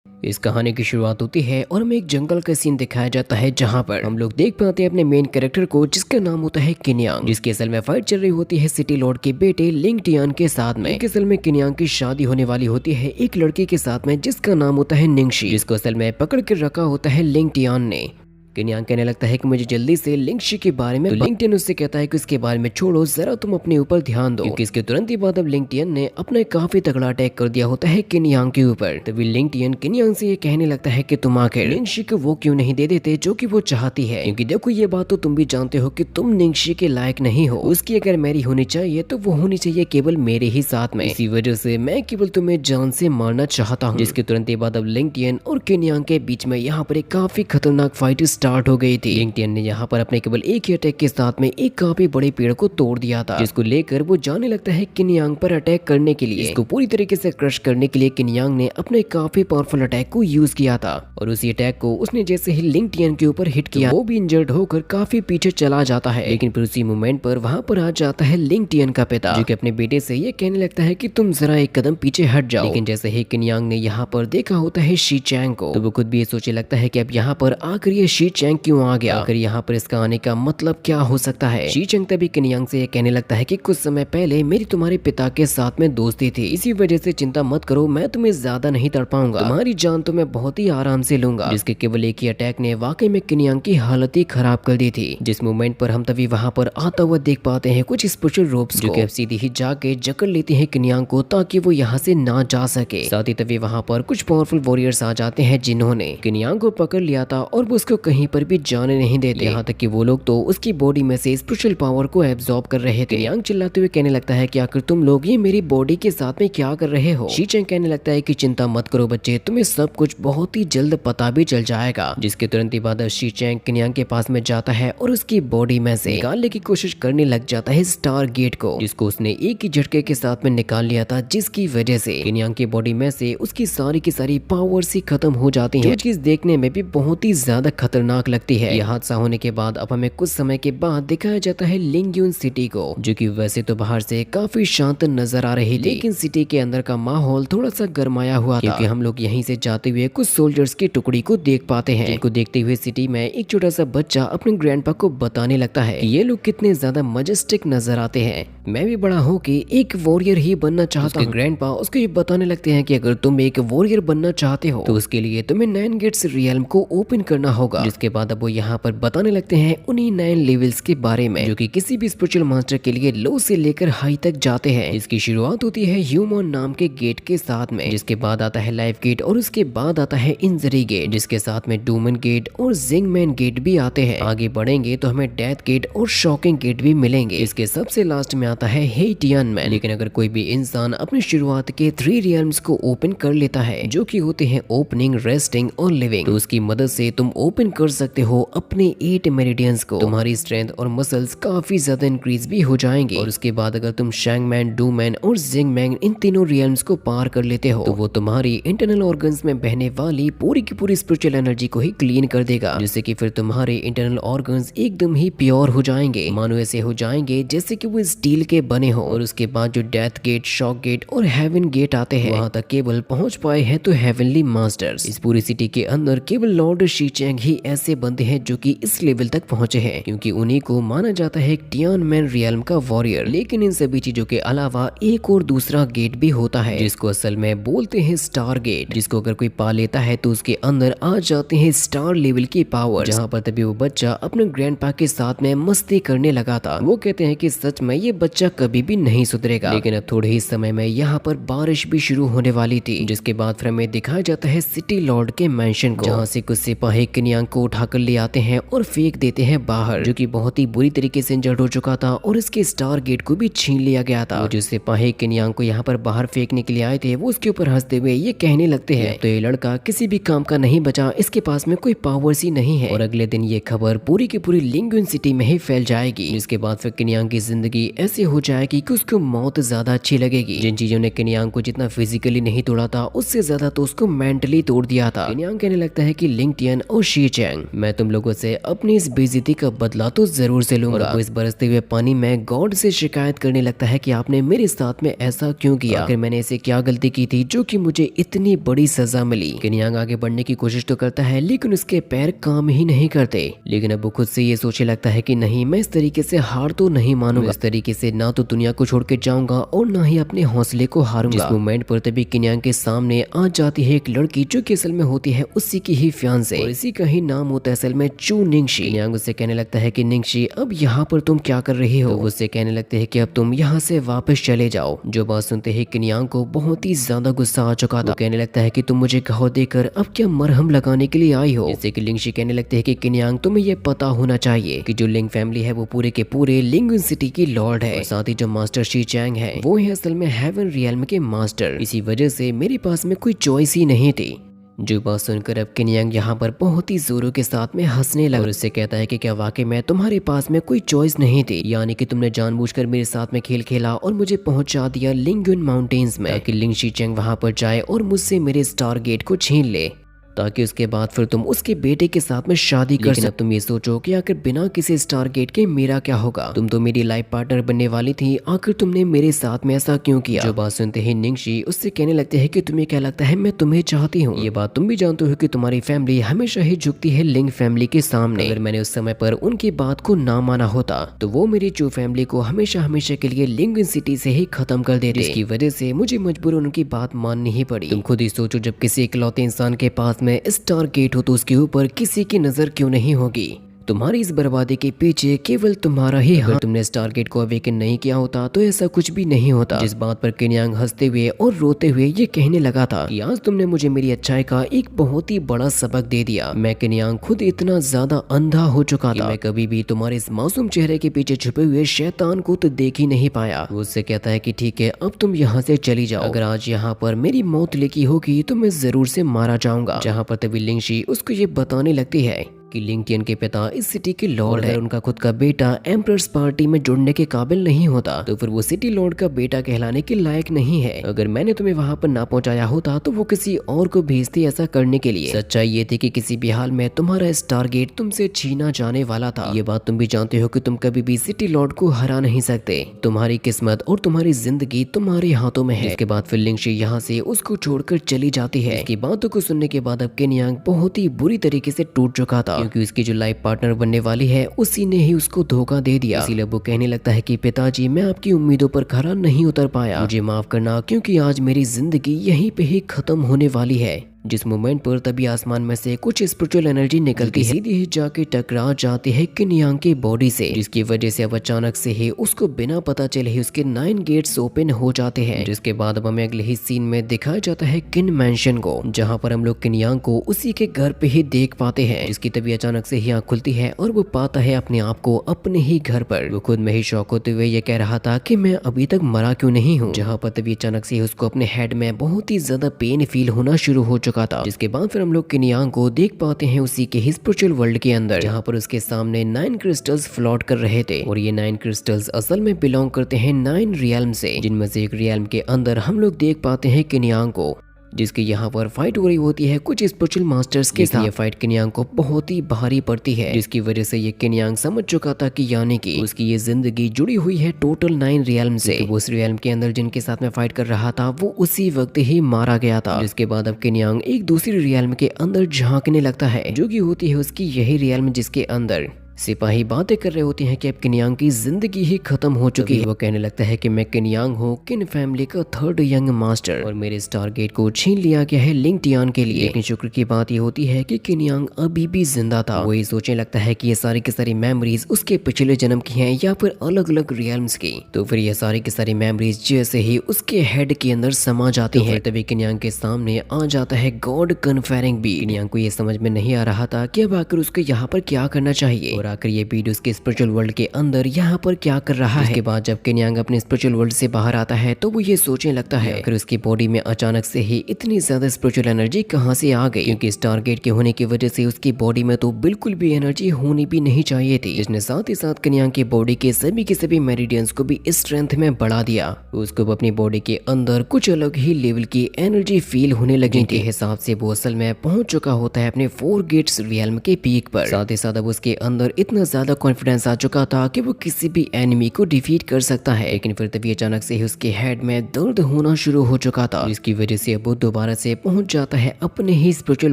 इस कहानी की शुरुआत होती है और हमें एक जंगल का सीन दिखाया जाता है जहां पर हम लोग देख पाते हैं अपने मेन कैरेक्टर को जिसका नाम होता है किन्यांग, जिसकी असल में फाइट चल रही होती है सिटी लॉर्ड के बेटे लिंग टियान के साथ में। असल में किन्यांग की शादी होने वाली होती है एक लड़की के साथ में जिसका नाम होता है निंगशी, जिसको असल में पकड़ कर रखा होता है लिंग टियान ने। किन्यांग कहने लगता है कि मुझे जल्दी से लिंगशी के बारे में, तो लिंगटियन उससे कहता है कि उसके बारे में छोड़ो, जरा तुम अपने ऊपर ध्यान दो, क्योंकि इसके तुरंत ही बाद अब लिंगटियन ने अपना काफी तगड़ा अटैक कर दिया होता है किन्यांग के ऊपर। तभी लिंगटियन किन्यांग से ये कहने लगता है कि तुम आखिर लिंगशी को वो क्यों नहीं दे देते जो कि वो चाहती है, क्योंकि देखो ये बात तो तुम भी जानते हो कि तुम लिंगशी के लायक नहीं हो, उसकी अगर मेरी होनी चाहिए तो वो होनी चाहिए केवल मेरे ही साथ में, इसी वजह से मैं केवल तुम्हें जान से मारना चाहता हूँ। जिसके तुरंत ही बाद अब लिंगटियन और किन्यांग के बीच में यहाँ पर एक काफी खतरनाक फाइट स्टार्ट हो गई थी। लिंगटियन ने यहाँ पर अपने केवल एक ही अटैक के साथ में एक काफी बड़े पेड़ को तोड़ दिया था, जिसको लेकर वो जाने लगता है किन्यांग पर अटैक करने के लिए। इसको पूरी तरीके से क्रश करने के लिए किन्यांग ने अपने काफी पावरफुल अटैक को यूज किया था, और उसी अटैक को उसने जैसे ही लिंगटियन के ऊपर हिट किया, वो भी इंजर्ड होकर काफी पीछे चला जाता है। लेकिन फिर उसी मोमेंट पर वहाँ पर आ जाता है लिंगटियन का पिता, जो कि अपने बेटे से ये कहने लगता है कि तुम जरा एक कदम पीछे हट जाओ। लेकिन जैसे ही किन्यांग ने यहाँ पर देखा होता है शी चैंग को, तो वो खुद भी ये सोचने लगता है कि अब यहाँ पर आकर ये शी चैंग क्यों आ गया, आखिर यहाँ पर इसका आने का मतलब क्या हो सकता है। शी चैंग तभी किन्यांग से ये कहने लगता है कि कुछ समय पहले मेरी तुम्हारे पिता के साथ में दोस्ती थी, इसी वजह से चिंता मत करो, मैं तुम्हें ज्यादा नहीं तड़पाऊंगा, तुम्हारी जान तो मैं बहुत ही आराम से लूंगा। जिसके केवल एक ही अटैक ने वाकई में किन्यांग की हालत ही खराब कर दी थी। जिस मोमेंट पर हम तभी वहाँ पर आता हुआ देख पाते हैं कुछ स्पेशल रोप्स जो कि सीधी ही जाके जकड़ लेती हैं किन्यांग को, ताकि वो यहाँ से ना जा सके। साथ ही तभी वहाँ पर कुछ पावरफुल वॉरियर्स आ जाते हैं जिन्होंने किन्यांग को पकड़ लिया था और वो उसको कहीं पर भी जाने नहीं देते, यहाँ तक कि वो लोग तो उसकी बॉडी में से स्पेशल पावर को एब्जॉर्ब कर रहे थे। किन्यांग चिल्लाते हुए कहने लगता है कि आखिर तुम लोग ये मेरी बॉडी के साथ में क्या कर रहे हो। शी चैंग कहने लगता है कि चिंता मत करो बच्चे, तुम्हें सब कुछ बहुत ही जल्द पता भी चल जाएगा। जिसके तुरंत ही बाद शी चैंग किन्यांग के पास में जाता है और उसकी बॉडी में से निकालने की कोशिश करने लग जाता है स्टार गेट को, जिसको उसने एक ही झटके के साथ में निकाल लिया था, जिसकी वजह से किन्यांग की बॉडी में से उसकी सारी की सारी पावर्स ही खत्म हो जाती हैं, जो चीज देखने में भी बहुत ही ज्यादा खतरनाक लगती है। यह हादसा होने के बाद अब हमें कुछ समय के बाद दिखाया जाता है लिंगयुन सिटी को, जो कि वैसे तो बाहर से काफी शांत नजर आ रही थी, लेकिन सिटी के अंदर का माहौल थोड़ा सा गरमाया हुआ था, क्योंकि हम लोग यहीं से जाते हुए कुछ सोल्जर्स की टुकड़ी को देख पाते हैं, जिनको देखते हुए सिटी में एक छोटा सा बच्चा अपने ग्रैंडपा को बताने लगता है कि ये लोग कितने ज्यादा मजेस्टिक नजर आते हैं, मैं भी बड़ा होके एक वॉरियर ही बनना चाहता हूँ। ग्रैंडपा उसको ये बताने लगते हैं कि अगर तुम एक वॉरियर बनना चाहते हो तो उसके लिए तुम्हें 9 गेट्स रियल्म को ओपन करना होगा। जिसके बाद अब वो यहाँ पर बताने लगते हैं उन्हीं 9 लेवल्स के बारे में, जो कि किसी भी स्पिरिचुअल मास्टर के लिए लो से लेकर हाई तक जाते हैं। इसकी शुरुआत होती है ह्यूमन नाम के गेट के साथ में, जिसके बाद आता है लाइफ गेट और उसके बाद आता है इंजरी गेट, जिसके साथ में डूमन गेट और जिंगमैन गेट भी आते हैं। आगे बढ़ेंगे तो हमें डेथ गेट और शॉकिंग गेट भी मिलेंगे। इसके सबसे लास्ट में आता है हेटियन मैन। लेकिन अगर कोई भी इंसान अपनी शुरुआत के 3 रियल्म्स को ओपन कर लेता है, जो कि होते हैं ओपनिंग, रेस्टिंग और लिविंग, तो उसकी मदद से तुम ओपन कर सकते हो अपने 8 मेरिडियंस को। तुम्हारी स्ट्रेंथ और मसल्स काफी ज्यादा इंक्रीज भी हो जाएंगे। और उसके बाद अगर तुम शैंगमैन, डूमैन और जिंगमैन इन तीनों रियल्म्स को पार कर लेते हो, तो वो तुम्हारी इंटरनल ऑर्गन्स में बहने वाली पूरी की पूरी स्पिरिचुअल एनर्जी को ही क्लीन कर देगा, जिससे कि फिर तुम्हारे इंटरनल ऑर्गन्स एकदम ही प्योर हो जाएंगे, मानो ऐसे हो जाएंगे जैसे कि वो स्टील के बने हो। और उसके बाद जो डेथ गेट, शॉक गेट और हेवन गेट आते हैं, वहां तक केवल पहुंच पाए हैं तो हेवनली मास्टर्स। इस पूरी सिटी के अंदर केवल लॉर्ड शी चैंग ही ऐसे बंदे हैं जो कि इस लेवल तक पहुंचे हैं, क्योंकि उन्हीं को माना जाता है टियान मैन रियल्म का वॉरियर। लेकिन इन सभी चीजों के अलावा एक और दूसरा गेट भी होता है, जिसको असल में बोलते हैं स्टार गेट, जिसको अगर कोई पा लेता है तो उसके अंदर आ जाते हैं स्टार लेवल की पावर। जहाँ पर तभी वो बच्चा अपने ग्रैंडपा के साथ में मस्ती करने लगा था। वो कहते हैं कि सच में ये बच्चा कभी भी नहीं सुधरेगा। लेकिन अब थोड़े ही समय में यहाँ पर बारिश भी शुरू होने वाली थी, जिसके बाद फिर हमें दिखाया जाता है सिटी लॉर्ड के मैंशन को, जहाँ से कुछ सिपाही किन्यांग को उठाकर ले आते हैं और फेंक देते हैं बाहर, जो कि बहुत ही बुरी तरीके से इंजर्ड हो चुका था और इसके स्टार गेट को भी छीन लिया गया था। जो सिपाही किन्यांग को यहाँ पर बाहर फेंकने के लिए आए थे, वो उसके ऊपर हंसते हुए ये कहने लगते हैं तो ये लड़का किसी भी काम का नहीं बचा, इसके पास में कोई पावर्स ही नहीं है। और अगले दिन ये खबर पूरी की पूरी लिंगयुन सिटी में ही फैल जाएगी, जिसके बाद फिर किन्यांग की जिंदगी ऐसी हो जाएगी कि उसको मौत ज्यादा अच्छी लगेगी। जिन चीजों ने किन्यांग को जितना फिजिकली नहीं तोड़ा था, उससे ज्यादा तो उसको मेंटली तोड़ दिया था। किन्यांग कहने लगता है कि लिंगटियन और शी चैंग चैंग, मैं तुम लोगों से अपनी इस बेइज्जती का बदला तो जरूर से लूंगा। और वो इस बरसते हुए पानी में गॉड से शिकायत करने लगता है कि आपने मेरे साथ में ऐसा क्यों किया, आखिर मैंने ऐसे क्या गलती की थी जो कि मुझे इतनी बड़ी सजा मिली। किनियांग आगे बढ़ने की कोशिश तो करता है लेकिन उसके पैर काम ही नहीं करते। लेकिन अब वो खुद से ये सोचने लगता है कि नहीं, मैं इस तरीके से हार तो नहीं मानूंगा। इस तरीके से ना तो दुनिया को छोड़ के जाऊंगा और ना ही अपने हौसले को हारूंगा। इस मोमेंट पर तभी किनियांग के सामने आ जाती है एक लड़की जो कि असल में होती है उसी की ही फियांसे और इसी का ही नाम होता है असल में चू निंगशी। किनियांग उससे कहने लगता है कि निंगशी, अब यहाँ पर तुम क्या कर रही हो? तो उससे कहने लगते हैं कि अब तुम यहाँ से वापस चले जाओ। जो बात सुनते ही किनियांग को बहुत ही ज्यादा गुस्सा आ चुका था। कहने लगता है कि तुम मुझे घाव देकर अब क्या मरहम लगाने के लिए आई हो? जिससे कि लिंगशी कहने लगते हैं कि किनियांग, तुम्हें ये पता होना चाहिए कि जो लिंग फैमिली है वो पूरे के पूरे लिंग सिटी की लॉर्ड है। साथ ही जो मास्टर शी चैंग है वो है असल में हेवन रियल्म के मास्टर। इसी वजह से मेरे पास में कोई चॉइस ही नहीं थी। जो बात सुनकर अब किनियांग यहाँ पर बहुत ही जोरों के साथ में हंसने लगा और उससे कहता है कि क्या वाकई में तुम्हारे पास में कोई चॉइस नहीं थी, यानी कि तुमने जानबूझकर मेरे साथ में खेल खेला और मुझे पहुंचा दिया लिंगुन माउंटेन्स में ताकि लिंग शी चैंग वहां पर जाए और मुझसे मेरे स्टार गेट को छीन ले, ताकि उसके बाद फिर तुम उसके बेटे के साथ में शादी कर सको। अब तुम ये सोचो कि आखिर बिना किसी स्टार गेट के मेरा क्या होगा? तुम तो मेरी लाइफ पार्टनर बनने वाली थी, आखिर तुमने मेरे साथ में ऐसा क्यों किया? जो बात सुनते ही निंगशी उससे कहने लगते हैं कि तुम्हें क्या लगता है मैं तुम्हें चाहती हूँ? ये बात तुम भी जानते हो कि तुम्हारी फैमिली हमेशा ही झुकती है लिंग फैमिली के सामने। अगर मैंने उस समय पर उनकी बात को ना माना होता तो वो मेरी चू फैमिली को हमेशा हमेशा के लिए लिंग सिटी से ही खत्म कर देते, जिसकी वजह से मुझे मजबूर उनकी बात माननी ही पड़ी। तुम खुद ही सोचो, जब किसी इकलौते इंसान के पास में स्टार गेट हो तो उसके ऊपर किसी की नजर क्यों नहीं होगी? तुम्हारी इस बर्बादी के पीछे केवल तुम्हारा ही हाथ। अगर तुमने स्टार गेट को अवेकन नहीं किया होता तो ऐसा कुछ भी नहीं होता। जिस बात पर किनियांग हंसते हुए और रोते हुए ये कहने लगा था कि आज तुमने मुझे मेरी अच्छाई का एक बहुत ही बड़ा सबक दे दिया। मैं किनियांग खुद इतना ज्यादा अंधा हो चुका था, मैं कभी भी तुम्हारे इस मासूम चेहरे के पीछे छुपे हुए शैतान को तो देख ही नहीं पाया। वो उससे कहता है कि ठीक है, अब तुम यहाँ से चली जाओ। अगर आज यहाँ पर मेरी मौत लिखी होगी तो मैं जरूर से मारा जाऊंगा। जहाँ पर तभी लिंगशी उसको ये बताने लगती है कि लिंगटियन के पिता इस सिटी के लॉर्ड है, उनका खुद का बेटा एम्परर्स पार्टी में जुड़ने के काबिल नहीं होता तो फिर वो सिटी लॉर्ड का बेटा कहलाने के लायक नहीं है। अगर मैंने तुम्हें वहां पर ना पहुंचाया होता तो वो किसी और को भेजती ऐसा करने के लिए। सच्चाई ये थी कि किसी भी हाल में तुम्हारा स्टार गेट तुमसे छीना जाने वाला था। ये बात तुम भी जानते हो कि तुम कभी भी सिटी लॉर्ड को हरा नहीं सकते। तुम्हारी किस्मत और तुम्हारी जिंदगी तुम्हारे हाथों में है। इसके बाद फिर लिंगशी यहाँ से उसको छोड़कर चली जाती है। इसकी बातों को सुनने के बाद अब किनियांग बहुत ही बुरी तरीके से टूट चुका था, क्योंकि उसकी जो लाइफ पार्टनर बनने वाली है उसी ने ही उसको धोखा दे दिया। इसीलिए वो कहने लगता है कि पिताजी, मैं आपकी उम्मीदों पर खरा नहीं उतर पाया, मुझे माफ करना, क्योंकि आज मेरी जिंदगी यहीं पे ही खत्म होने वाली है। जिस मोमेंट पर तभी आसमान में से कुछ स्पिरिचुअल एनर्जी निकलती है, सीधी ही जाके टकरा जाती है किनियांग की बॉडी से, जिसकी वजह से अब अचानक से ही उसको बिना पता चले ही उसके 9 गेट्स ओपन हो जाते हैं। जिसके बाद अब हमें अगले ही सीन में दिखाया जाता है किन मैंशन को, जहां पर हम लोग किनियांग को उसी के घर पे ही देख पाते हैं। जिसकी तभी अचानक से ही आँख खुलती है और वो पाता है अपने आप को अपने ही घर पर। वो खुद में ही शौक होते हुए ये कह रहा था कि मैं अभी तक मरा क्यों नहीं हूँ। जहाँ पर तभी अचानक से उसको अपने हेड में बहुत ही ज्यादा पेन फील होना शुरू हो चुका था। जिसके बाद फिर हम लोग किनियांग को देख पाते हैं उसी के ही स्पिरिचुअल वर्ल्ड के अंदर, जहाँ पर उसके सामने 9 क्रिस्टल्स फ्लोट कर रहे थे। और ये 9 क्रिस्टल्स असल में बिलोंग करते हैं 9 रियल्म से, जिनमें से एक रियल्म के अंदर हम लोग देख पाते हैं किनियांग को, जिसकी यहाँ पर फाइट हो रही होती है कुछ स्पिरिचुअल मास्टर्स के साथ। ये फाइट किनियांग को बहुत ही भारी पड़ती है, जिसकी वजह से ये किनियांग समझ चुका था कि यानी कि उसकी ये जिंदगी जुड़ी हुई है टोटल 9 रियल्म से। तो उस रियल्म के अंदर जिनके साथ में फाइट कर रहा था वो उसी वक्त ही मारा गया था। जिसके बाद अब किनियांग एक दूसरी रियल्म के अंदर झांकने लगता है, जो कि होती है उसकी यही रियल्म, जिसके अंदर सिपाही बातें कर रहे होते हैं कि अब किनियांग की जिंदगी ही खत्म हो चुकी है। वो कहने लगता है कि मैं किनियांग हूँ, किन फैमिली का 3rd यंग मास्टर, और मेरे स्टार गेट को छीन लिया गया है लिंगटियान के लिए। लेकिन शुक्र की बात ये होती है कि किनियांग अभी भी जिंदा था। वो ये सोचने लगता है कि ये सारी की सारी मेमोरीज उसके पिछले जन्म की हैं या फिर अलग अलग रियल्म्स की। तो फिर ये सारी की सारी मेमोरीज जैसे ही उसके हेड के अंदर समा जाती हैं, तभी किनियांग के सामने आ जाता है गॉड कन्फेरिंग बीट। किनियांग को ये समझ में नहीं आ रहा था कि अब आखिर उसको यहाँ पर क्या करना चाहिए। और आखिर ये बीड उसके स्पिरिचुअल वर्ल्ड के अंदर यहाँ पर क्या कर रहा है। इसके बाद जब किन्यांग अपने स्पिरिचुअल वर्ल्ड से बाहर आता है तो वो ये सोचने लगता है आखिर उसकी बॉडी में अचानक से ही इतनी ज्यादा स्पिरिचुअल एनर्जी कहाँ से आ गई, क्योंकि स्टारगेट के होने की वजह से उसकी बॉडी में तो बिल्कुल भी एनर्जी होनी भी नहीं चाहिए थी, जिसने साथ ही साथ किन्यांग की बॉडी के सभी मेरिडियंस को भी स्ट्रेंथ में बढ़ा दिया। उसको अपनी बॉडी के अंदर कुछ अलग ही लेवल की एनर्जी फील होने लगी थी। हिसाब से वो असल में पहुंच चुका होता है अपने 4 गेट्स रियल्म के पीक पर। साथ ही साथ अब उसके अंदर इतना ज्यादा कॉन्फिडेंस आ चुका था कि वो किसी भी एनिमी को डिफीट कर सकता है। लेकिन फिर तभी अचानक से ही उसके हेड में दर्द होना शुरू हो चुका था, जिसकी वजह से अब वो दोबारा से पहुंच जाता है अपने ही स्पिरिचुअल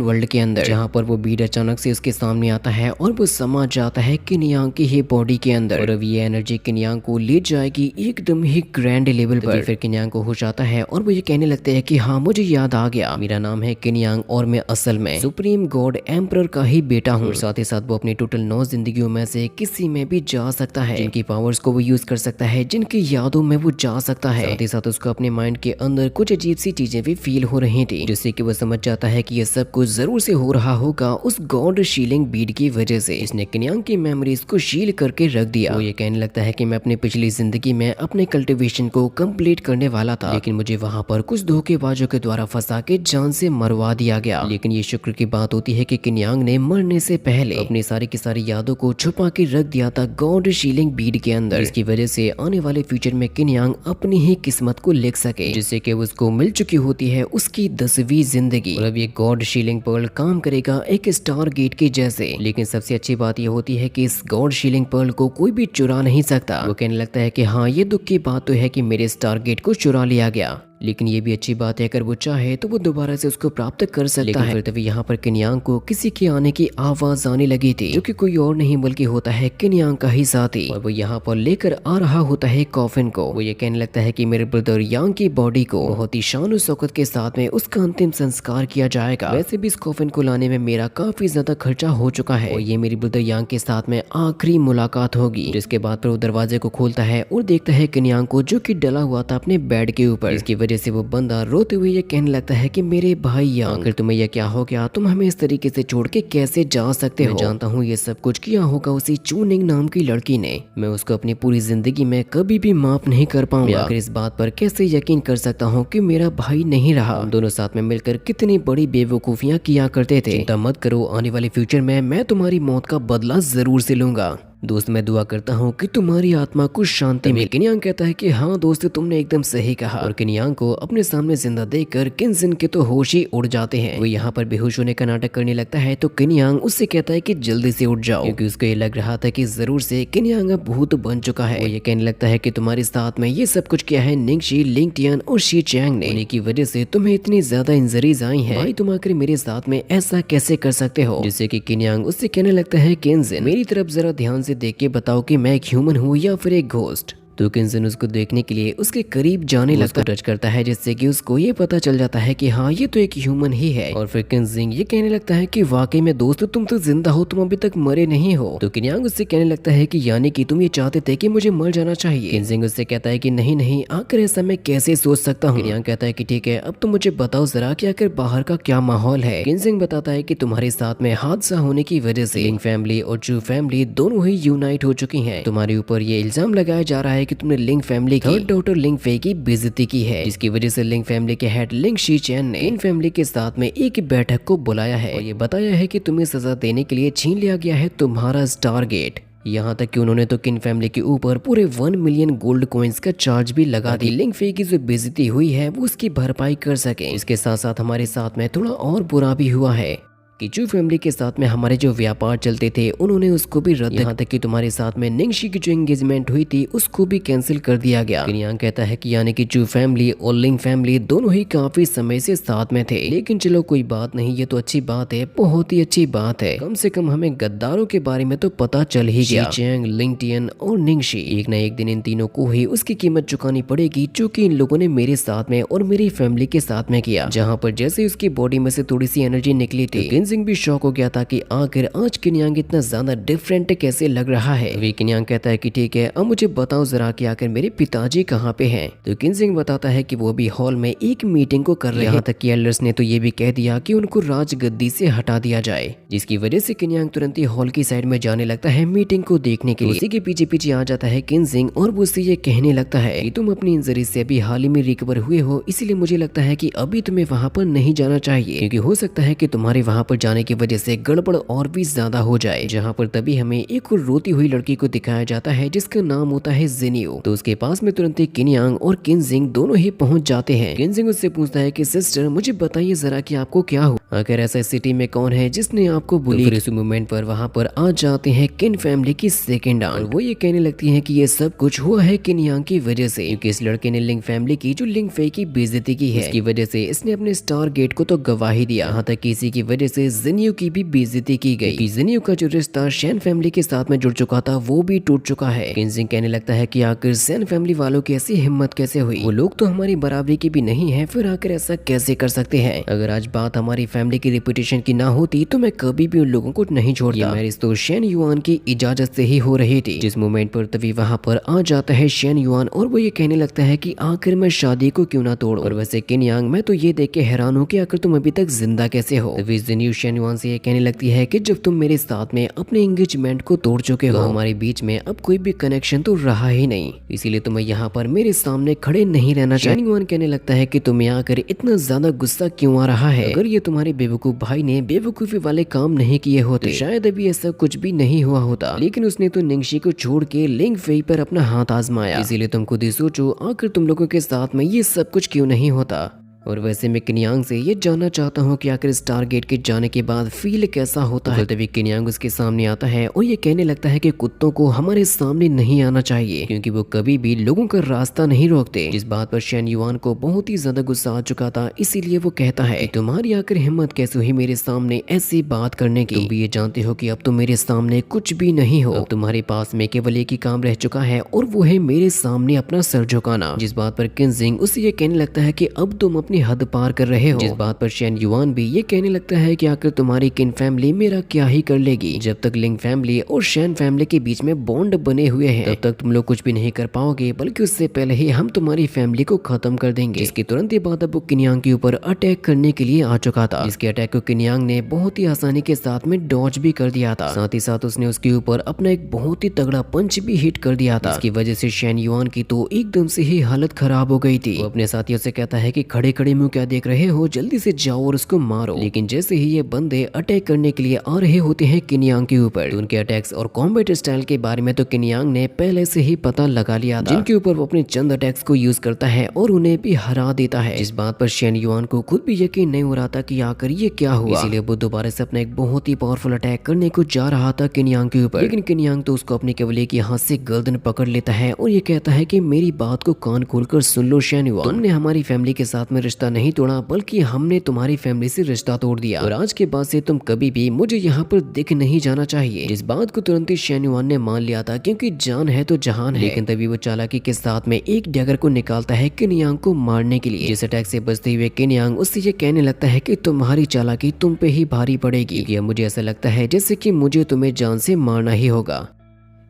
वर्ल्ड के अंदर, जहाँ पर वो बीड अचानक से उसके सामने आता है और वो समा जाता है किन्यांग की ही बॉडी के अंदर। और अब ये एनर्जी किन्यांग को ले जाएगी एकदम ही ग्रैंड लेवल पर। फिर किन्यांग को होश आता है और वो ये कहने लगते हैं कि हाँ मुझे याद आ गया, मेरा नाम है किन्यांग और मैं असल में सुप्रीम गॉड एम्परर का ही बेटा हूँ। साथ ही साथ वो अपनी टोटल 9 जिंदगियों में से किसी में भी जा सकता है, जिनकी पावर्स को वो यूज कर सकता है, जिनकी यादों में वो जा सकता है। साथ ही साथ उसको अपने माइंड के अंदर कुछ अजीब सी चीजें भी फील हो रही थी, जिससे कि वो समझ जाता है कि ये सब कुछ जरूर से हो रहा होगा उस गॉड शीलिंग बीड की वजह से। इसने किन्यांग की मेमोरीज को शील करके रख दिया। वो ये कहने लगता है कि मैं अपनी पिछली जिंदगी में अपने कल्टिवेशन को कंप्लीट करने वाला था, लेकिन मुझे वहां पर कुछ धोखेबाजों के द्वारा फंसा के जान से मरवा दिया गया। लेकिन ये शुक्र की बात होती है कि किन्यांग ने मरने से पहले अपनी सारी की सारी यादों को छुपा के रख दिया था गॉड शीलिंग बीड के अंदर। इसकी वजह से आने वाले फ्यूचर में किन्यांग अपनी ही किस्मत को लिख सके, जिससे कि उसको मिल चुकी होती है उसकी 10वीं जिंदगी। और अब ये गॉड शीलिंग पर्ल काम करेगा एक स्टार गेट के जैसे। लेकिन सबसे अच्छी बात यह होती है कि इस गॉड शीलिंग पर्ल को कोई भी चुरा नहीं सकता। वो कहने लगता है कि हाँ ये दुख की बात तो है कि मेरे स्टार गेट को चुरा लिया गया, लेकिन ये भी अच्छी बात है अगर वो चाहे तो वो दोबारा से उसको प्राप्त कर सकता है। फिर तभी यहाँ पर किन्यांग को किसी के आने की आवाज आने लगी थी, जो कि कोई और नहीं बल्कि होता है किन्यांग का ही साथी। और वो यहाँ पर लेकर आ रहा होता है कॉफिन को। वो ये कहने लगता है कि मेरे ब्रदर यांग की बॉडी को बहुत ही शान और शौकत के साथ में उसका अंतिम संस्कार किया जाएगा। वैसे भी इस कॉफिन को लाने में मेरा काफी ज्यादा खर्चा हो चुका है और ये मेरी ब्रदर यांग के साथ में आखिरी मुलाकात होगी। जिसके बाद फिर वो दरवाजे को खोलता है और देखता है किन्यांग को, जो कि डला हुआ था अपने बेड के ऊपर। इसकी वजह से वो बंदा रोते हुए ये कहने लगता है कि मेरे भाई यांग, आखिर तुम्हें यह क्या हो गया? तुम हमें इस तरीके से छोड़ के कैसे जा सकते हो? मैं जानता हूँ ये सब कुछ किया होगा उसी चूनिंग नाम की लड़की ने। मैं उसको अपनी पूरी जिंदगी में कभी भी माफ नहीं कर पाऊंगा। आखिर इस बात पर कैसे यकीन कर सकता हूँ कि मेरा भाई नहीं रहा? हम दोनों साथ में मिलकर कितनी बड़ी बेवकूफियां किया करते थे। चिंता मत करो, आने वाले फ्यूचर में मैं तुम्हारी मौत का बदला जरूर से लूंगा। दोस्त मैं दुआ करता हूँ कि तुम्हारी आत्मा को शांति मिले। किन्यांग कहता है कि हाँ दोस्त तुमने एकदम सही कहा। और किन्यांग को अपने सामने जिंदा देखकर किन्जिन के तो होश ही उड़ जाते हैं। वो यहाँ पर बेहोश होने का नाटक करने लगता है तो किन्यांग उससे कहता है कि जल्दी से उठ जाओ, क्योंकि उसको ये लग रहा था कि जरूर से किन्यांग अब भूत बन चुका है। वो ये कहने लगता है कि तुम्हारे साथ में ये सब कुछ किया है निंगशी, लिंगटियन और शी चैंग ने। उन्हीं की वजह से तुम्हें इतनी ज्यादा इंजरीज आई हैं। भाई तुम आखिर मेरे साथ में ऐसा कैसे कर सकते हो? जिससे कि किन्यांग उससे कहने लगता है किन्जिन मेरी तरफ जरा ध्यान से देख के बताओ कि मैं एक ह्यूमन हूँ या फिर एक घोस्ट। तो किन्जिन उसको देखने के लिए उसके करीब जाने लगता, टच करता है, जिससे कि उसको ये पता चल जाता है कि हाँ ये तो एक ह्यूमन ही है। और फिर किन्जिन ये कहने लगता है कि वाकई में दोस्त तुम तो जिंदा हो, तुम अभी तक मरे नहीं हो। तो किन्यांग उससे कहने लगता है कि यानी कि तुम ये चाहते थे कि मुझे मर जाना चाहिए। किन्जिन उससे कहता है कि नहीं नहीं, आखिर ऐसा मैं कैसे सोच सकता हूँ? किन्यांग कहता है कि ठीक है, अब तुम मुझे बताओ जरा कि आखिर बाहर का क्या माहौल है। किन्जिन बताता है कि तुम्हारे साथ में हादसा होने की वजह से लिंग फैमिली और चू फैमिली दोनों ही यूनाइट हो चुकी है। तुम्हारे ऊपर ये इल्जाम लगाया जा रहा है कि तुमने लिंग फैमिली थर्ड डॉटर लिंग फे की बेइज्जती की है, जिसकी वजह से लिंग फैमिली के हेड लिंग शी चैन ने इन फैमिली के साथ में एक बैठक को बुलाया है और ये बताया है कि तुम्हें सजा देने के लिए छीन लिया गया है तुम्हारा स्टार गेट। यहाँ तक कि उन्होंने तो किन फैमिली के ऊपर पूरे 1 मिलियन गोल्ड कॉइन्स का चार्ज भी लगा दी। लिंग फे की जो बेइज्जती हुई है वो उसकी भरपाई कर सके। इसके साथ साथ हमारे साथ में थोड़ा और बुरा भी हुआ है कि चू फैमिली के साथ में हमारे जो व्यापार चलते थे उन्होंने उसको भी रद्द, यहाँ तक कि तुम्हारे साथ में निंगशी की जो एंगेजमेंट हुई थी उसको भी कैंसिल कर दिया गया। किन्यांग कहता है कि यानी कि चू फैमिली और लिंग फैमिली दोनों ही काफी समय से साथ में थे। लेकिन चलो कोई बात नहीं, ये तो अच्छी बात है, बहुत ही अच्छी बात है। कम से कम हमें गद्दारों के बारे में तो पता चल ही गया। शी चैंग, लिंगटियन और निंगशी, एक न एक दिन इन तीनों को ही उसकी कीमत चुकानी पड़ेगी जो कि इन लोगों ने मेरे साथ में और मेरी फैमिली के साथ में किया। जहाँ पर जैसे उसकी बॉडी में से थोड़ी सी एनर्जी निकली थी, किनजिंग भी शॉक हो गया था कि आखिर आज किन्यांग इतना ज्यादा डिफरेंट कैसे लग रहा है। वे किन्यांग कहता है कि ठीक है, अब मुझे बताओ जरा कि आखिर मेरे पिताजी कहाँ पे हैं। तो किनजिंग बताता है कि वो भी हॉल में एक मीटिंग को कर रहे हैं। यहाँ तक कि एल्डर्स ने तो ये भी कह दिया कि उनको राजगद्दी से हटा दिया जाए, जिसकी वजह से किन्यांग तुरंत ही हॉल की साइड में जाने लगता है मीटिंग को देखने के लिए। उसी के पीछे पीछे आ जाता है किनजिंग और वो उससे ये कहने लगता है कि तुम अपनी इंजरी से अभी हाल ही में रिकवर हुए हो, इसीलिए मुझे लगता है कि अभी तुम्हें वहाँ पर नहीं जाना चाहिए, क्योंकि हो सकता है कि तुम्हारे वहाँ पर जाने की वजह से गड़बड़ और भी ज्यादा हो जाए। जहाँ पर तभी हमें एक रोती हुई लड़की को दिखाया जाता है जिसका नाम होता है जिनियो। तो उसके पास में तुरंत ही किन्यांग और किनजिंग दोनों ही पहुंच जाते हैं। किनजिंग उससे पूछता है कि सिस्टर मुझे बताइए जरा कि आपको क्या हुआ, आखिर ऐसा सिटी में कौन है जिसने आपको बुली। तो फिर इस मोमेंट पर वहाँ पर आ जाते हैं किन फैमिली की सेकंड आंट। वो ये कहने लगती है कि ये सब कुछ हुआ है किन्यांग की वजह से, क्योंकि इस लड़के ने लिंग फैमिली की जो लिंग फे की बेइज्जती की है, इसकी वजह से इसने अपने स्टार गेट को तो गवाही दिया, यहाँ तक कि इसी की वजह से जिनियो की भी बेइज्जती की गई। जिनियो का जो रिश्ता शैन फैमिली के साथ में जुड़ चुका था वो भी टूट चुका है। किनजिंग कहने लगता है कि आखिर शैन फैमिली वालों की ऐसी हिम्मत कैसे हुई, वो लोग तो हमारी बराबरी की भी नहीं है, फिर आखिर ऐसा कैसे कर सकते हैं। अगर आज बात हमारी फैमिली की रेपुटेशन की ना होती तो मैं कभी भी उन लोगों को नहीं छोड़ता। मैरिज तो शैन युआन की इजाजत से ही हो रही थी। जिस मोमेंट पर तभी वहाँ पर आ जाता है शैन युआन और वो ये कहने लगता है कि आखिर मैं शादी को क्यों ना तोड़ूं। और वैसे किन्यांग मैं तो ये देख के हैरान हूँ कि आखिर तुम अभी तक जिंदा कैसे हो। तभी जिनियो शैन युआन से ये कहने लगती है कि जब तुम मेरे साथ में अपने एंगेजमेंट को तोड़ चुके हो, हमारे बीच में अब कोई भी कनेक्शन तो रहा ही नहीं, इसीलिए तुम्हें यहाँ पर मेरे सामने खड़े नहीं रहना चाहिए। शैन युआन कहने लगता है कि तुम्हें आकर इतना ज्यादा गुस्सा क्यों आ रहा है, अगर ये तुम्हारे बेवकूफ भाई ने बेवकूफी वाले काम नहीं किए होते तो शायद अभी ऐसा कुछ भी नहीं हुआ होता, लेकिन उसने तो निंगशी को छोड़ के लिंग फेई पर अपना हाथ आजमाया, इसीलिए तुम खुद ही सोचो आखिर तुम लोगों के साथ में ये सब कुछ क्यों नहीं होता। और वैसे मैं किन्यांग से ये जानना चाहता हूँ कि आखिर स्टार गेट के जाने के बाद फील कैसा होता है। तभी किन्यांग उसके सामने आता है और ये कहने लगता है कि कुत्तों को हमारे सामने नहीं आना चाहिए, क्योंकि वो कभी भी लोगों का रास्ता नहीं रोकते। जिस बात पर शैन युआन को बहुत ही ज्यादा गुस्सा आ चुका था, इसीलिए वो कहता है कि तुम्हारी आखिर हिम्मत कैसे हुई मेरे सामने ऐसी बात करने की। तुम भी ये जानते हो कि अब तुम मेरे सामने कुछ भी नहीं हो, अब तुम्हारे पास में केवल एक ही काम रह चुका है और वो है मेरे सामने अपना सर झुकाना। जिस बात पर किनजिंग उसे ये कहने लगता है कि अब तुम अपनी हद पार कर रहे हो। जिस बात पर शैन युआन भी ये कहने लगता है कि आखिर तुम्हारी किन फैमिली मेरा क्या ही कर लेगी। जब तक लिंग फैमिली और शैन फैमिली के बीच में बॉन्ड बने हुए हैं तब तक तुम लोग कुछ भी नहीं कर पाओगे, बल्कि उससे पहले ही हम तुम्हारी फैमिली को खत्म कर देंगे। इसके तुरंत ही बाद अब वो किन्यांग के ऊपर अटैक करने के लिए आ चुका था, जिसके अटैक को किन्यांग ने बहुत ही आसानी के साथ में डॉज भी कर दिया था। साथ ही साथ उसने उसके ऊपर अपना एक बहुत ही तगड़ा पंच भी हिट कर दिया था, इसकी वजह से शैन युआन की तो एकदम से ही हालत खराब हो गई थी। वो अपने साथियों से कहता है कि खड़े खड़े मुंह क्या देख रहे हो, जल्दी से जाओ और उसको मारो। लेकिन जैसे ही ये बंदे अटैक करने के लिए आ रहे होते हैं किन्यांग के ऊपर, तो उनके अटैक्स और कॉम्बैट स्टाइल के बारे में तो किन्यांग ने पहले से ही पता लगा लिया था, जिनके ऊपर वो अपने चंद अटैक्स को यूज करता है और उन्हें भी हरा देता है। इस बात पर शैन युआन को खुद भी यकीन नहीं हो रहा था कि आखिर ये क्या हुआ, इसीलिए वो दोबारा से अपना एक बहुत ही पावरफुल अटैक करने को जा रहा था किन्यांग के ऊपर। लेकिन किन्यांग तो उसको अपने केवल एक हाथ से गर्दन पकड़ लेता है और ये कहता है कि मेरी बात को कान खोलकर सुन लो शैन युआन, तुमने हमारी फैमिली के साथ में रिश्ता नहीं तोड़ा, बल्कि हमने तुम्हारी फैमिली से रिश्ता तोड़ दिया और आज के बाद से तुम कभी भी मुझे यहाँ पर दिख नहीं जाना चाहिए। इस बात को तुरंत ही शैन युआन ने मान लिया था, क्योंकि जान है तो जहान है। लेकिन तभी वो चालाकी के साथ में एक डैगर को निकालता है किन्यांग को मारने के लिए। जिस अटैक से बचते हुए किन्यांग उससे ये कहने लगता है कि तुम्हारी चालाकी तुम पे ही भारी पड़ेगी, क्योंकि अब मुझे ऐसा लगता है जैसे कि मुझे तुम्हें जान से मारना ही होगा।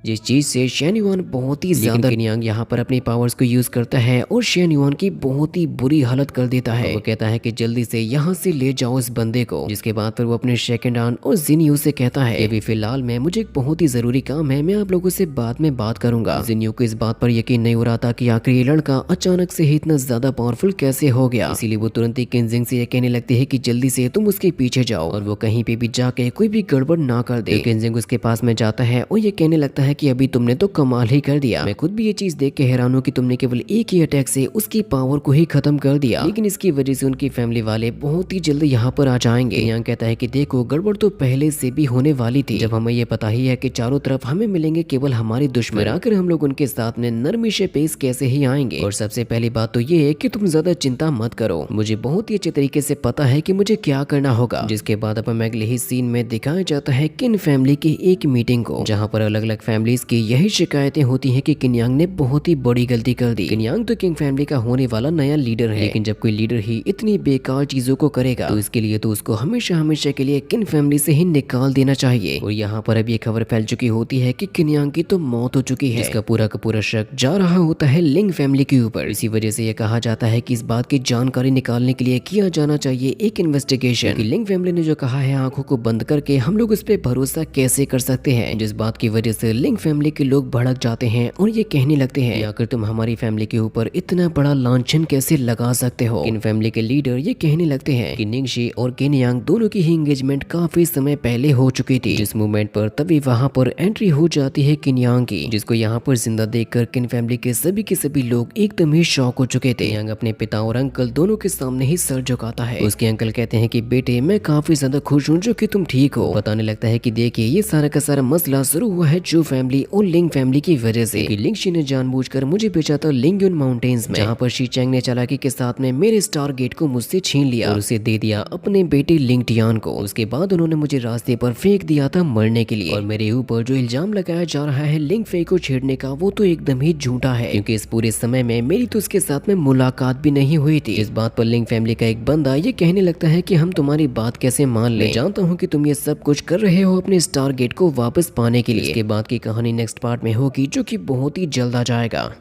जिस चीज से शैन युआन बहुत ही ज्यादा किन्यांग यहाँ पर अपनी पावर्स को यूज करता है और शैन युआन की बहुत ही बुरी हालत कर देता है। वो कहता है कि जल्दी से यहाँ से ले जाओ इस बंदे को। जिसके बाद फिर वो अपने सेकंड आन और जिनियो से कहता है अभी फिलहाल में मुझे एक बहुत ही जरूरी काम है, मैं आप लोगों से बाद में बात करूंगा। जिनियो को इस बात पर यकीन नहीं हो रहा था कि आखिर ये लड़का अचानक से ही इतना ज्यादा पावरफुल कैसे हो गया, इसीलिए वो तुरंत ही किनजिंग से ये कहने लगती है कि जल्दी से तुम उसके पीछे जाओ और वो कहीं पे भी जाके कोई भी गड़बड़ ना कर दे। किनजिंग उसके पास में जाता है और ये कहने लगता है कि अभी तुमने तो कमाल ही कर दिया, मैं खुद भी ये चीज देख के हैरान हूँ कि तुमने केवल एक ही अटैक से उसकी पावर को ही खत्म कर दिया, लेकिन इसकी वजह से उनकी फैमिली वाले बहुत ही जल्द यहाँ पर आ जाएंगे। यहाँ कहता है कि देखो गड़बड़ तो पहले से भी होने वाली थी, जब हमें ये पता ही है कि चारों तरफ हमें मिलेंगे केवल हमारे दुश्मन, आकर हम लोग उनके साथ में नरमी से पेश कैसे ही आएंगे। और सबसे पहली बात तो ये है कि तुम ज्यादा चिंता मत करो, मुझे बहुत ही अच्छे तरीके से पता है कि मुझे क्या करना होगा। जिसके बाद अब हमें अगले ही सीन में दिखाया जाता है किन फैमिली की एक मीटिंग को, जहाँ पर अलग अलग फैमिलीज की यही शिकायतें होती हैं कि किन्यांग ने बहुत ही बड़ी गलती कर दी। किन्यांग तो किंग फैमिली का होने वाला नया लीडर है, लेकिन जब कोई लीडर ही इतनी बेकार चीजों को करेगा तो इसके लिए तो उसको हमेशा हमेशा के लिए किंग फैमिली से ही निकाल देना चाहिए। और यहाँ पर अब ये खबर फैल चुकी होती है कि किन्यांग की तो मौत हो चुकी है, जिसका पूरा का पूरा शक जा रहा होता है लिंग फैमिली के ऊपर। इसी वजह से यह कहा जाता है कि इस बात की जानकारी निकालने के लिए किया जाना चाहिए एक इन्वेस्टिगेशन। लिंग फैमिली ने जो कहा है आंखों को बंद करके हम लोग उस पर भरोसा कैसे कर सकते हैं, जिस बात की वजह से लिंग फैमिली के लोग भड़क जाते हैं और ये कहने लगते हैं आखिर तुम हमारी फैमिली के ऊपर इतना बड़ा लांछन कैसे लगा सकते हो। किन फैमिली के लीडर ये कहने लगते हैं कि निंगशी और किन्यांग दोनों की ही एंगेजमेंट काफी समय पहले हो चुकी थी, जिस मूवमेंट पर तभी वहाँ पर एंट्री हो जाती है किन्यांग की, जिसको यहाँ पर जिंदा देखकर किन फैमिली के सभी लोग एकदम ही शॉक हो चुके थे। किन्यांग अपने पिता और अंकल दोनों के सामने ही सर झुकाता है। उसके अंकल कहते हैं कि बेटे मैं काफी ज्यादा खुश हूँ जो कि तुम ठीक हो। बताने लगता है कि देखिए ये सारा का सारा मसला शुरू हुआ है जू फैमिली और लिंग फैमिली की वजह से। लिंगशी ने जानबूझकर मुझे भेजा था लिंगयुन माउंटेन्स में, जहाँ पर शी चैंग ने चालाकी के साथ में मेरे स्टार गेट को मुझसे छीन लिया और उसे दे दिया अपने बेटे लिंगटियान को। उसके बाद उन्होंने मुझे रास्ते पर फेंक दिया था मरने के लिए। और मेरे ऊपर जो इल्जाम लगाया जा रहा है लिंग फे को छेड़ने का वो तो एकदम ही झूठा है, क्योंकि इस पूरे समय में मेरी तो उसके साथ में मुलाकात भी नहीं हुई थी। इस बात पर लिंग फैमिली का एक बंदा ये कहने लगता है कि हम तुम्हारी बात कैसे मान लें। जानता हूँ कि तुम ये सब कुछ कर रहे हो अपने स्टार गेट को वापस पाने के लिए। इसके बाद की कहानी नेक्स्ट पार्ट में होगी जो कि बहुत ही जल्द आ जाएगा।